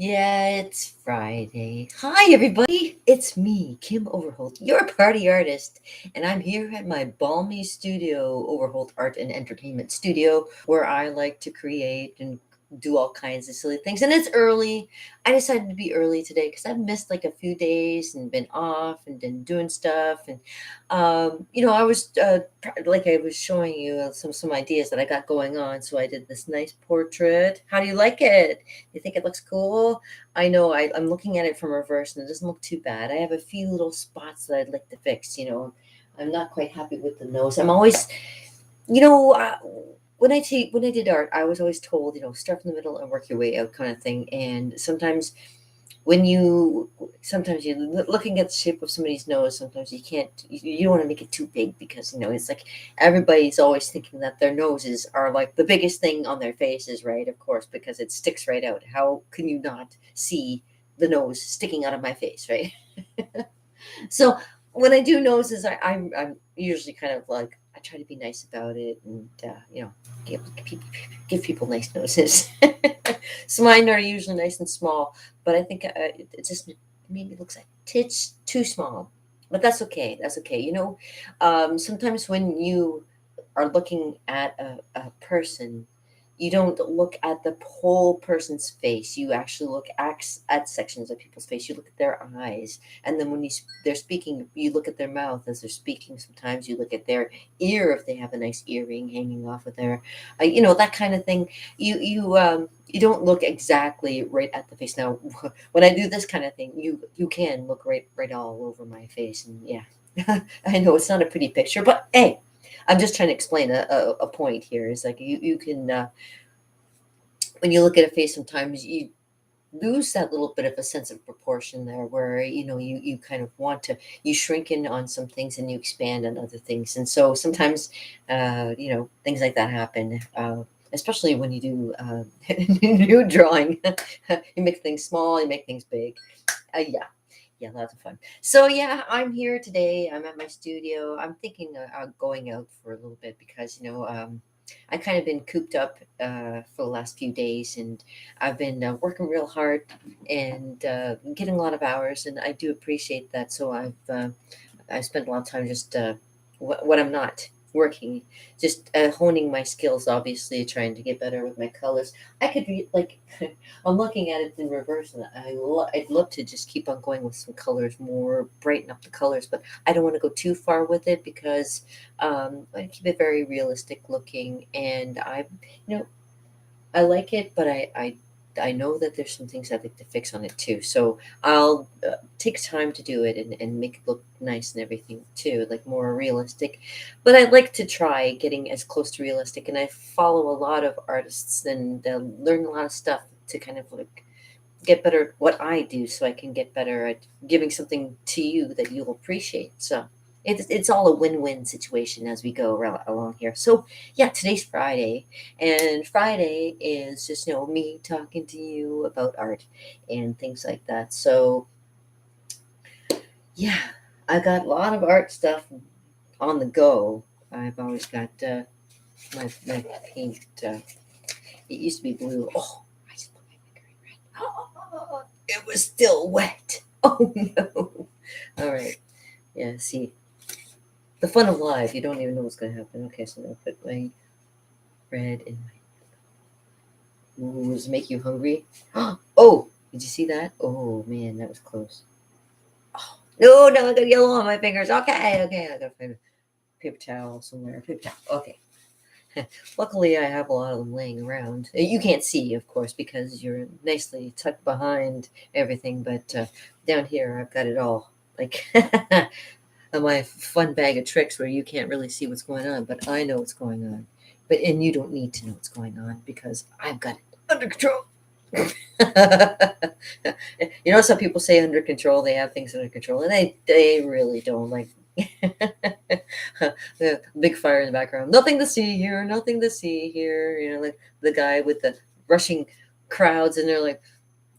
Yeah, it's Friday. Hi, everybody. It's me, Kim Overholt, your party artist, and I'm here at my balmy studio, Overholt Art and Entertainment Studio, where I like to create and do all kinds of silly things. And it's early. I decided to be early today because I've missed like a few days and been off and been doing stuff. And I was like I was showing you some ideas that I got going on. So I did this nice portrait. How do you like it? You think it looks cool? I know I'm looking at it from reverse and it doesn't look too bad. I have a few little spots that I'd like to fix. I'm not quite happy with the nose. I'm always, you know, uh, when I did art, I was always told, start from the middle and work your way out, kind of thing. And when you sometimes you looking at the shape of somebody's nose, sometimes you don't want to make it too big because it's like everybody's always thinking that their noses are like the biggest thing on their faces, right? Of course, because it sticks right out. How can you not see the nose sticking out of my face, right? So when I do noses, I'm usually kind of like I try to be nice about it and give people nice noses. So mine are usually nice and small, but I think it just maybe looks like titch too small. But that's okay. That's okay. Sometimes when you are looking at a person, you don't look at the whole person's face. You actually look at sections of people's face. You look at their eyes, and then when they're speaking, you look at their mouth as they're speaking. Sometimes you look at their ear if they have a nice earring hanging off of their, that kind of thing. You don't look exactly right at the face. Now, when I do this kind of thing, you can look right all over my face, and yeah, I know it's not a pretty picture, but hey, I'm just trying to explain a point here. It's like you can when you look at a face, sometimes you lose that little bit of a sense of proportion there, where you kind of want to you shrink in on some things and you expand on other things, and so sometimes things like that happen. Especially when you do new drawing, you make things small, you make things big. Yeah, yeah, lots of fun. So yeah, I'm here today. I'm at my studio. I'm thinking of going out for a little bit because I kind of been cooped up for the last few days, and I've been working real hard and getting a lot of hours, and I do appreciate that. So I spent a lot of time just when I'm not working, just honing my skills. Obviously, trying to get better with my colors. I could be like, I'm looking at it in reverse, and I'd love to just keep on going with some colors, more brighten up the colors, but I don't want to go too far with it because I keep it very realistic looking, and you know, I like it, but I know that there's some things I'd like to fix on it too. So I'll take time to do it and make it look nice and everything too, like more realistic. But I'd like to try getting as close to realistic. And I follow a lot of artists and learn a lot of stuff to kind of like get better at what I do so I can get better at giving something to you that you'll appreciate. So it's all a win-win situation as we go along here. So yeah, today's Friday, and Friday is just me talking to you about art and things like that. So yeah, I got a lot of art stuff on the go. I've always got my paint. It used to be blue. Oh, I just put my finger in red. Oh, it was still wet. Oh no. All right. Yeah, see, the fun of live, you don't even know what's going to happen. Okay, so I'm going to put my red in my. Ooh, does it make you hungry? Oh, did you see that? Oh man, that was close. Oh, no, now I got yellow on my fingers. Okay, I got to find a paper towel somewhere. Paper towel. Okay. Luckily, I have a lot of them laying around. You can't see, of course, because you're nicely tucked behind everything. But down here, I've got it all. Like my fun bag of tricks where you can't really see what's going on, but I know what's going on. And you don't need to know what's going on because I've got it under control. Some people say under control, they have things under control, and they really don't. Like the big fire in the background. Nothing to see here. Nothing to see here. Like the guy with the rushing crowds, and they're like,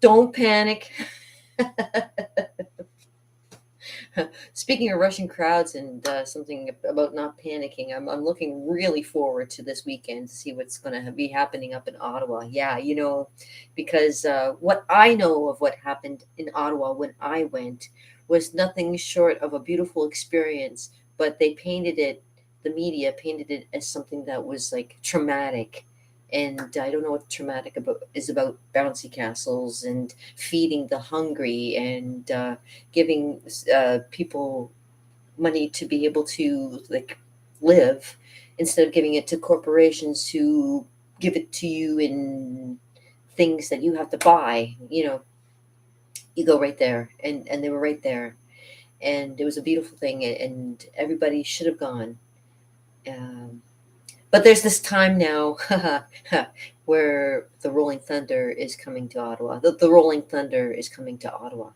"Don't panic." Speaking of Russian crowds and something about not panicking, I'm looking really forward to this weekend to see what's going to be happening up in Ottawa. Yeah, because what I know of what happened in Ottawa when I went was nothing short of a beautiful experience, but the media painted it as something that was like traumatic. And I don't know what traumatic about is about bouncy castles and feeding the hungry and giving people money to be able to like live instead of giving it to corporations who give it to you in things that you have to buy. You go right there, and they were right there, and it was a beautiful thing, and everybody should have gone. um, but there's this time now where the Rolling Thunder is coming to Ottawa. The Rolling Thunder is coming to Ottawa.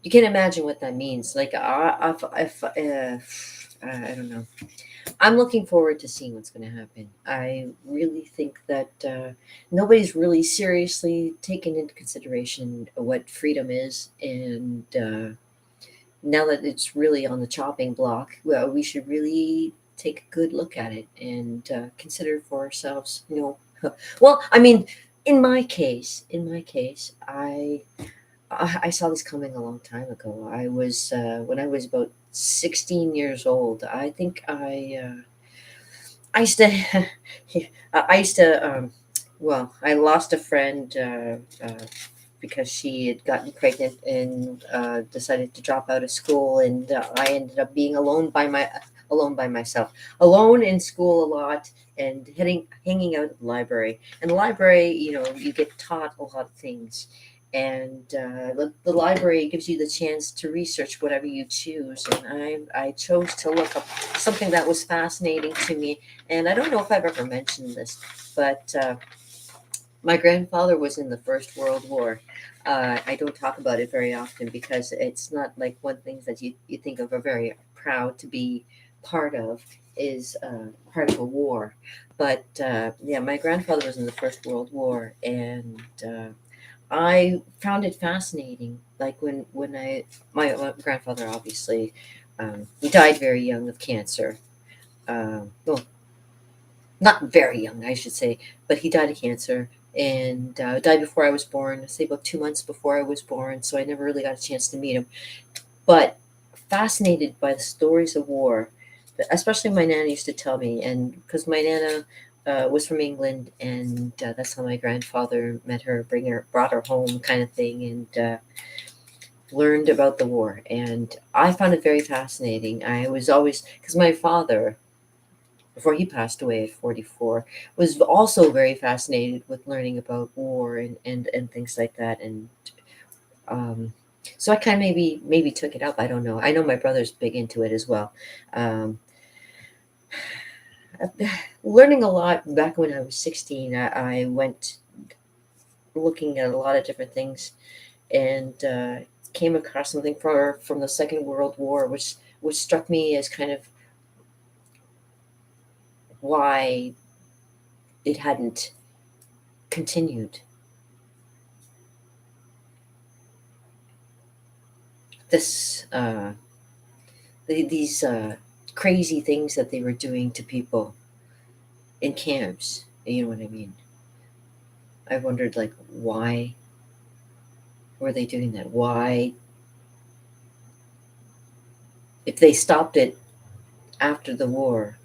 You can imagine what that means. Like, I don't know. I'm looking forward to seeing what's going to happen. I really think that nobody's really seriously taken into consideration what freedom is, and now that it's really on the chopping block, well, we should really take a good look at it and consider for ourselves. Well, I mean, in my case, I saw this coming a long time ago. I was when I was about 16 years old. I think I used to I used to well, I lost a friend because she had gotten pregnant and decided to drop out of school, and I ended up being alone by myself, alone in school a lot, and hanging out at the library. And the library, you get taught a lot of things, and the library gives you the chance to research whatever you choose. And I chose to look up something that was fascinating to me, and I don't know if I've ever mentioned this, but my grandfather was in the First World War. I don't talk about it very often because it's not like one thing that you think of are very proud to be part of is part of a war. But yeah, my grandfather was in the First World War, and I found it fascinating. Like my grandfather obviously he died very young of cancer. Well, not very young, I should say, but he died of cancer and died before I was born. I say about 2 months before I was born, so I never really got a chance to meet him. But fascinated by the stories of war, especially my nana used to tell me, and because my nana was from England, and that's how my grandfather met her, brought her home, kind of thing, and learned about the war. And I found it very fascinating. I was always because my father before he passed away at 44, was also very fascinated with learning about war and things like that. And um, so I kind of maybe took it up. I don't know. I know my brother's big into it as well. Um, Learning a lot back when I was 16, I went looking at a lot of different things and came across something from the Second World War, which struck me as kind of why it hadn't continued. This these crazy things that they were doing to people in camps. You know what I mean? I wondered, like, why were they doing that? Why, if they stopped it after the war,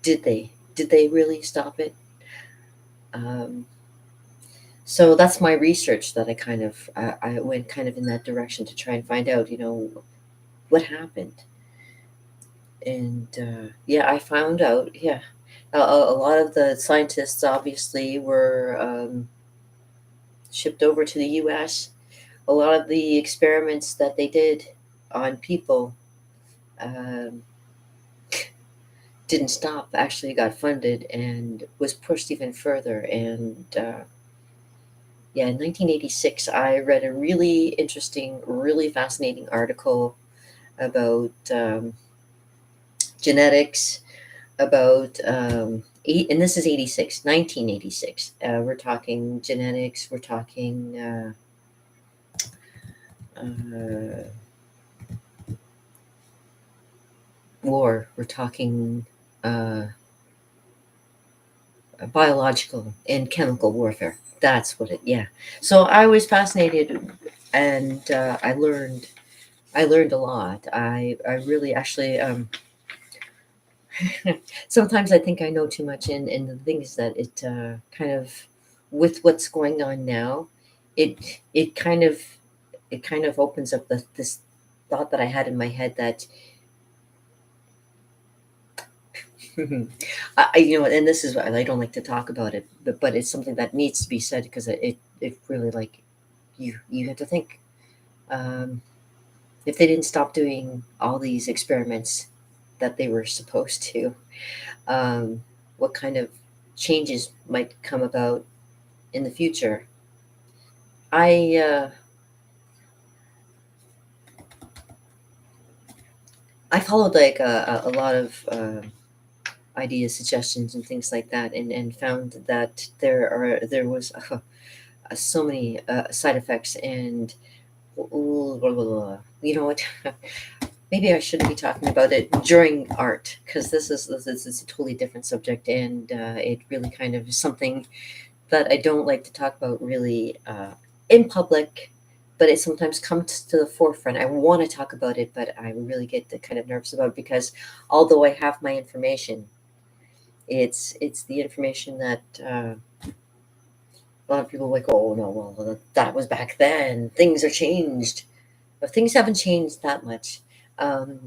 did they? Did they really stop it? Um, so that's my research that I went kind of in that direction to try and find out, what happened. And yeah, I found out. Yeah, a lot of the scientists obviously were shipped over to the U.S. A lot of the experiments that they did on people um, didn't stop. Actually, got funded and was pushed even further. And yeah, in 1986, I read a really interesting, really fascinating article about genetics, about and this is 86, 1986. We're talking genetics. We're talking uh, war. We're talking uh, biological and chemical warfare. That's what it. Yeah. So I was fascinated, and I learned a lot. I really actually sometimes I think I know too much, in the things that it kind of, with what's going on now, it kind of, it kind of opens up this thought that I had in my head that you know, and this is why I don't like to talk about it, but it's something that needs to be said because it really, like, you have to think, um, if they didn't stop doing all these experiments that they were supposed to, um, what kind of changes might come about in the future. I I followed like a lot of ideas, suggestions, and things like that, and found that there was so many side effects, and you know what? Maybe I shouldn't be talking about it during art because this is a totally different subject, and it really kind of is something that I don't like to talk about really in public, but it sometimes comes to the forefront. I want to talk about it, but I really get the kind of nervous about it because although I have my information, it's the information that a lot of people are like, oh no, well that was back then. Things are changed, but things haven't changed that much.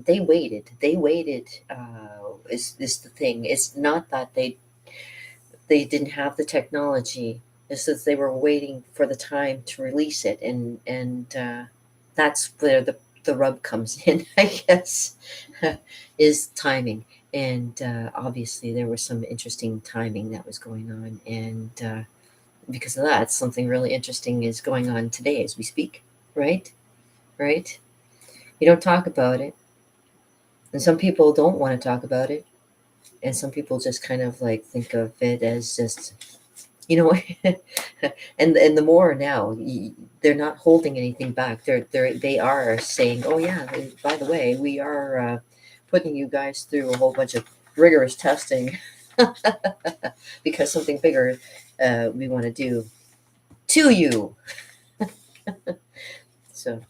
They waited. They waited. Is the thing? It's not that they didn't have the technology. It's that they were waiting for the time to release it, and that's where the rub comes in, I guess, is timing. And obviously, there was some interesting timing that was going on, and because of that, something really interesting is going on today as we speak. Right, right. You don't talk about it, and some people don't want to talk about it, and some people just kind of like think of it as just, you know, and the more now, they're not holding anything back. They are saying, oh yeah, and by the way, we are putting you guys through a whole bunch of rigorous testing because something bigger we want to do to you. So,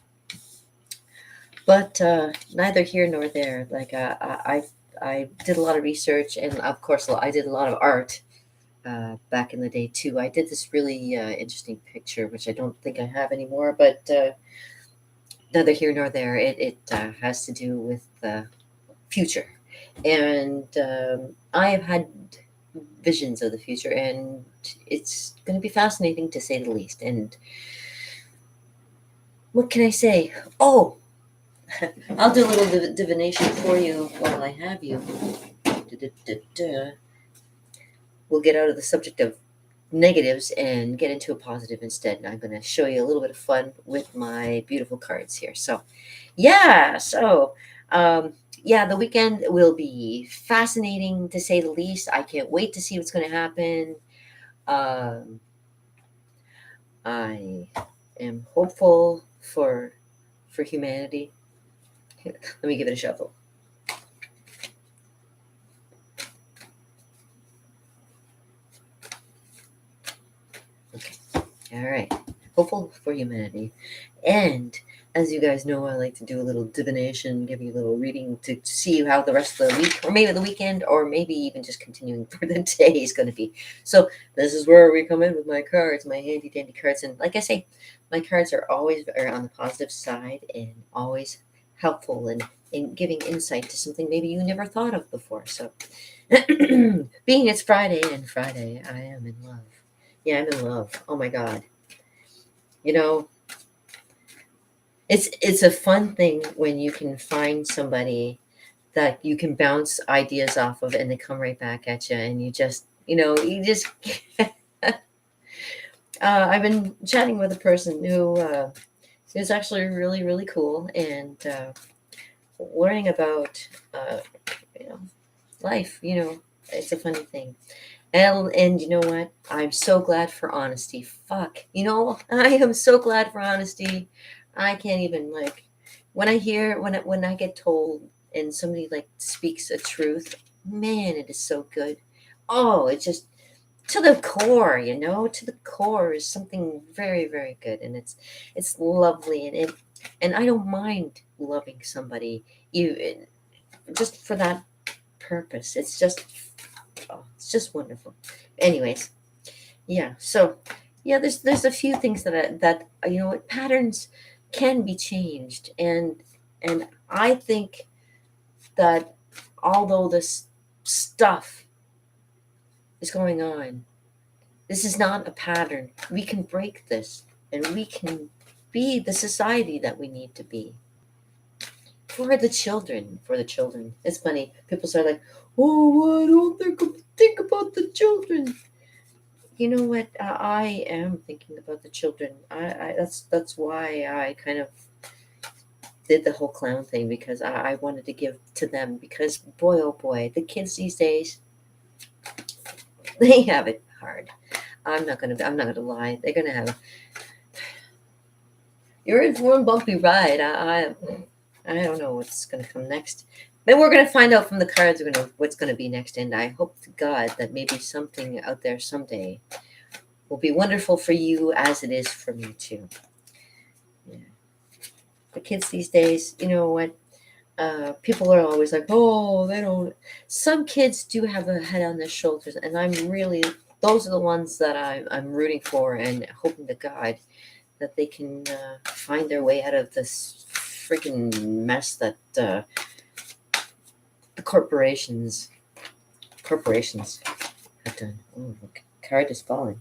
but neither here nor there. Like I did a lot of research, and of course I did a lot of art back in the day too. I did this really interesting picture, which I don't think I have anymore, but neither here nor there. It has to do with the future, and I have had visions of the future, and it's going to be fascinating to say the least. And what can I say? Oh, I'll do a little divination for you while I have you. Da-da-da-da. We'll get out of the subject of negatives and get into a positive instead. And I'm going to show you a little bit of fun with my beautiful cards here. So, yeah, so yeah, the weekend will be fascinating to say the least. I can't wait to see what's going to happen. Um, I am hopeful for humanity. Here, let me give it a shuffle. Okay. All right. Hopeful for humanity. And as you guys know, I like to do a little divination, give you a little reading to see how the rest of the week, or maybe the weekend, or maybe even just continuing for the day is going to be. So, this is where we come in with my cards, my handy dandy cards. And like I say, my cards are on the positive side and always helpful in giving insight to something maybe you never thought of before. So, being it's Friday and Friday, I am in love. Yeah, I'm in love. Oh my God. You know, it's a fun thing when you can find somebody that you can bounce ideas off of and they come right back at you and you just, you just I've been chatting with a person who is actually really, really cool, and learning about uh, you know, life, it's a funny thing. And you know what? I'm so glad for honesty. Fuck. I am so glad for honesty. I can't even like when I hear when I get told and somebody like speaks a truth, man, it is so good. Oh, it's just to the core, to the core is something very, very good, and it's lovely, and I don't mind loving somebody you just for that purpose. It's just wonderful. Anyways, yeah. So yeah, there's a few things that what patterns can be changed, and I think that although this stuff is going on, this is not a pattern. We can break this, and we can be the society that we need to be for the children. For the children, it's funny. People say like, "Oh, why don't think about the children?" You know what? I am thinking about the children. That's why I kind of did the whole clown thing because I wanted to give to them because boy oh boy, the kids these days they have it hard. I'm not gonna lie. They're gonna have you're in for one bumpy ride. I don't know what's gonna come next. Then we're gonna find out from the cards what's gonna be next, and I hope to God that maybe something out there someday will be wonderful for you as it is for me too. Yeah. The kids these days, you know what? People are always like, oh, they don't. Some kids do have a head on their shoulders, and those are the ones that I'm rooting for and hoping to God that they can find their way out of this freaking mess that the corporations have done. Oh, look, card is falling.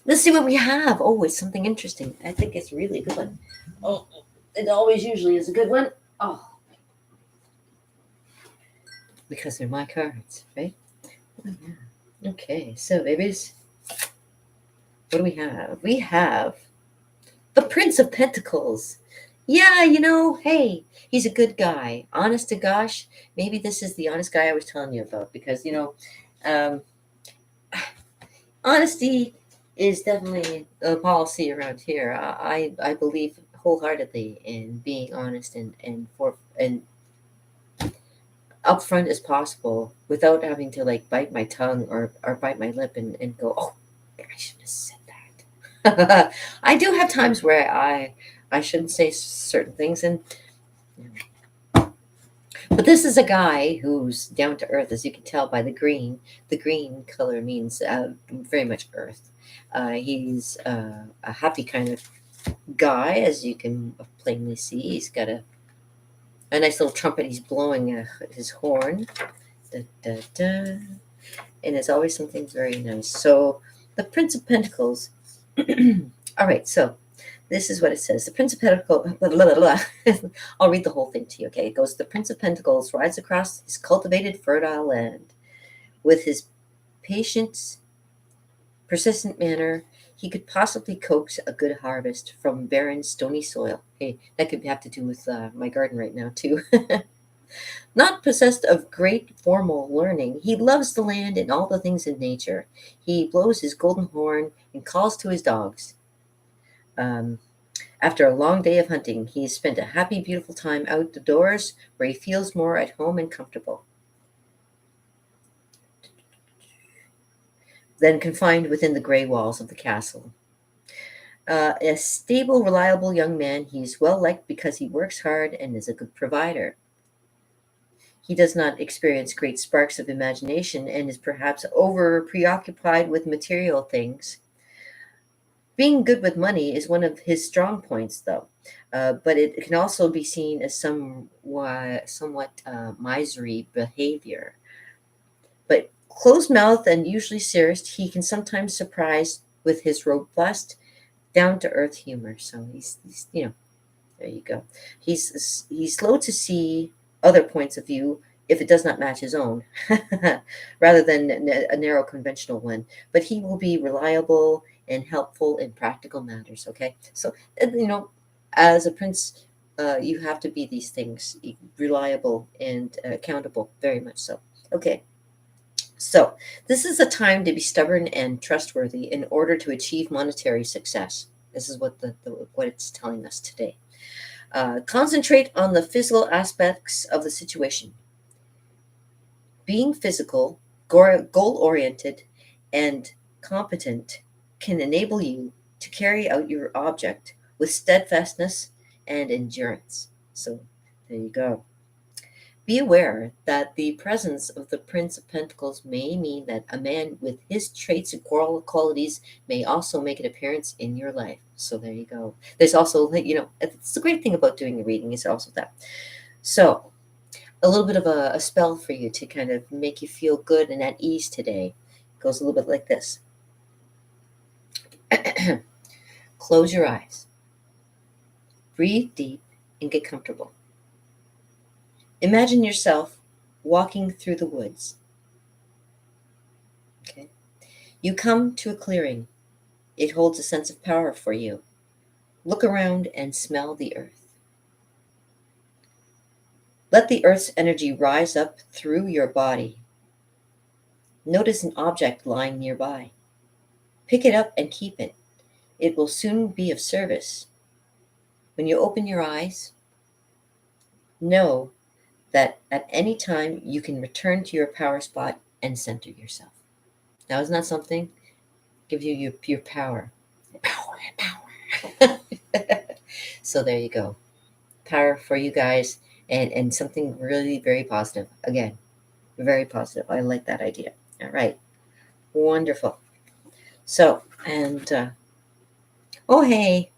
Let's see what we have. Oh, it's something interesting. I think it's really a good one. Oh, it always usually is a good one. Oh, because they're my cards, right? Oh, yeah. Okay, so babies, what do we have? We have the Prince of Pentacles. Yeah, hey, he's a good guy. Honest to gosh, maybe this is the honest guy I was telling you about because, um, honesty is definitely a policy around here. I believe wholeheartedly in being honest and upfront as possible without having to like bite my tongue or bite my lip and go, oh, I shouldn't have said that. I do have times where I shouldn't say certain things, and but this is a guy who's down to earth, as you can tell by the green. The green color means very much earth. He's a happy kind of guy, as you can plainly see. He's got a nice little trumpet. He's blowing his horn. Da, da, da. And it's always something very nice. So, the Prince of Pentacles. All right, so this is what it says. The Prince of Pentacles. Blah, blah, blah, blah. I'll read the whole thing to you, okay? It goes, the Prince of Pentacles rides across his cultivated, fertile land. With his patient, persistent manner, he could possibly coax a good harvest from barren, stony soil. Hey, that could have to do with my garden right now, too. Not possessed of great formal learning, he loves the land and all the things in nature. He blows his golden horn and calls to his dogs. Um, After a long day of hunting, he has spent a happy, beautiful time outdoors where he feels more at home and comfortable than confined within the gray walls of the castle. A stable, reliable young man, he is well liked because he works hard and is a good provider. He does not experience great sparks of imagination and is perhaps over preoccupied with material things. Being good with money is one of his strong points, though, but it can also be seen as somewhat miserly behavior. But closed mouthed and usually serious, he can sometimes surprise with his robust, down to earth humor. So he's there you go. He's slow to see other points of view if it does not match his own, rather than a narrow conventional one. But he will be reliable and helpful in practical matters. Okay, so as a prince, you have to be these things: reliable and accountable. Very much so. Okay, so this is a time to be stubborn and trustworthy in order to achieve monetary success. This is what it's telling us today. Concentrate on the physical aspects of the situation. Being physical, goal oriented, and competent can enable you to carry out your object with steadfastness and endurance. So, there you go. Be aware that the presence of the Prince of Pentacles may mean that a man with his traits and qualities may also make an appearance in your life. So there you go. There's also, it's the great thing about doing the reading is also that. So a little bit of a spell for you to kind of make you feel good and at ease today. It goes a little bit like this. Close your eyes. Breathe deep and get comfortable. Imagine yourself walking through the woods. Okay. You come to a clearing. It holds a sense of power for you. Look around and smell the earth. Let the earth's energy rise up through your body. Notice an object lying nearby. Pick it up and keep it. It will soon be of service. When you open your eyes, know that at any time you can return to your power spot and center yourself. Now, isn't that something? Give you your power. Power. So there you go. Power for you guys, and something really very positive. Again, very positive. I like that idea. All right. Wonderful. So, and oh, hey.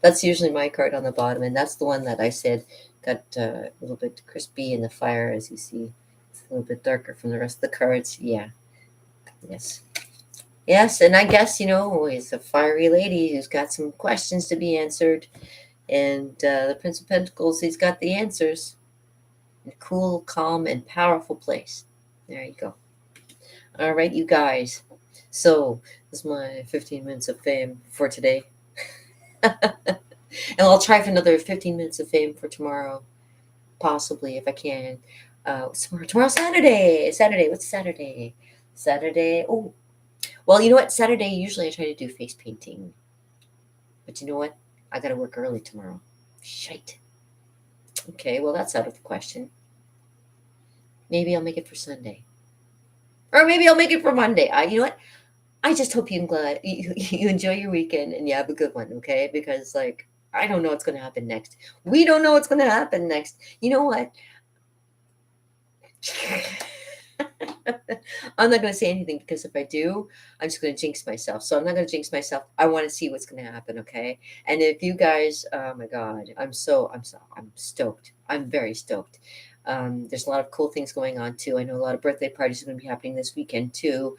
That's usually my card on the bottom, and that's the one that I said got a little bit crispy in the fire, as you see. It's a little bit darker from the rest of the cards. Yeah. Yes. Yes, and I guess, he's a fiery lady who's got some questions to be answered. And the Prince of Pentacles, he's got the answers. In a cool, calm, and powerful place. There you go. All right, you guys. So, this is my 15 minutes of fame for today. And I'll try for another 15 minutes of fame for tomorrow. Possibly, if I can. Tomorrow's Saturday. Saturday. What's Saturday? Saturday. Oh, well, you know what? Saturday, usually I try to do face painting. But you know what? I got to work early tomorrow. Shite. Okay, well, that's out of the question. Maybe I'll make it for Sunday. Or maybe I'll make it for Monday. You know what? I just hope you enjoy your weekend and you have a good one, okay? Because, I don't know what's going to happen next. We don't know what's going to happen next. You know what? I'm not going to say anything because if I do, I'm just going to jinx myself. So I'm not going to jinx myself. I want to see what's going to happen, okay? And if you guys, oh my God, I'm stoked. I'm very stoked. There's a lot of cool things going on too. I know a lot of birthday parties are going to be happening this weekend too.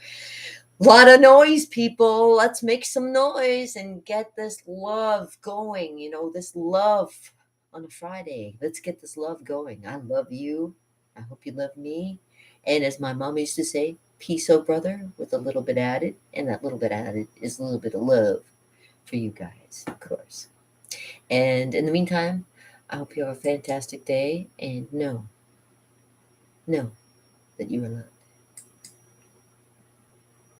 A lot of noise, people. Let's make some noise and get this love going. This love on a Friday. Let's get this love going. I love you. I hope you love me. And as my mom used to say, peace, oh brother, with a little bit added. And that little bit added is a little bit of love for you guys, of course. And in the meantime, I hope you have a fantastic day. And know that you are loved.